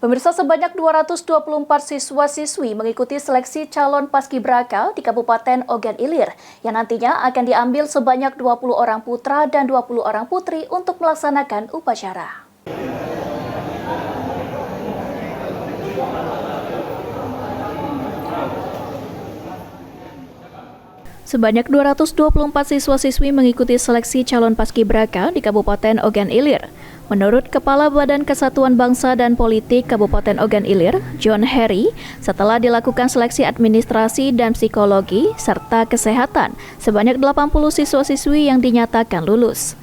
Pemirsa, sebanyak 224 siswa-siswi mengikuti seleksi calon paskibraka di Kabupaten Ogan Ilir yang nantinya akan diambil sebanyak 20 orang putra dan 20 orang putri untuk melaksanakan upacara. Sebanyak 224 siswa-siswi mengikuti seleksi calon paskibraka di Kabupaten Ogan Ilir. Menurut Kepala Badan Kesatuan Bangsa dan Politik Kabupaten Ogan Ilir, John Harry, setelah dilakukan seleksi administrasi dan psikologi serta kesehatan, sebanyak 80 siswa-siswi yang dinyatakan lulus.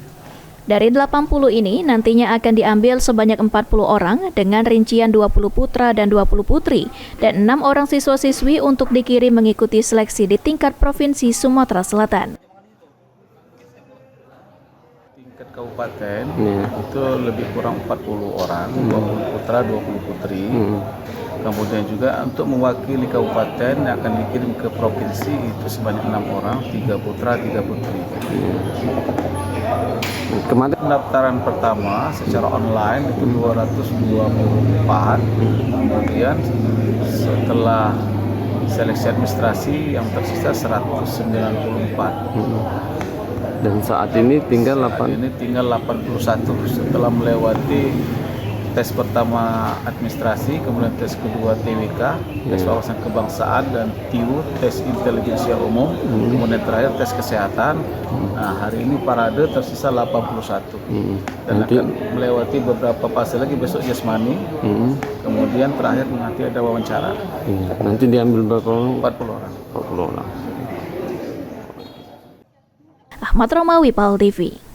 Dari 80 ini nantinya akan diambil sebanyak 40 orang dengan rincian 20 putra dan 20 putri dan 6 orang siswa-siswi untuk dikirim mengikuti seleksi di tingkat Provinsi Sumatera Selatan. Tingkat kabupaten itu lebih kurang 40 orang, 20 putra, 20 putri. Kemudian juga untuk mewakili kabupaten yang akan dikirim ke provinsi itu sebanyak 6 orang, 3 putra, 3 putri. Kemarin pendaftaran pertama secara online itu 224, kemudian setelah seleksi administrasi yang tersisa 194. Dan saat ini tinggal 81 setelah melewati tes pertama administrasi, kemudian tes kedua TWK, tes wawasan kebangsaan dan TIU, tes intelijensia umum, kemudian terakhir tes kesehatan. Nah, hari ini parade tersisa 81 dan akan melewati beberapa fase lagi besok jasmani, kemudian terakhir nanti ada wawancara. Nanti diambil berapa orang? 40 orang. 40 orang. Ahmad Romawi, PAL TV.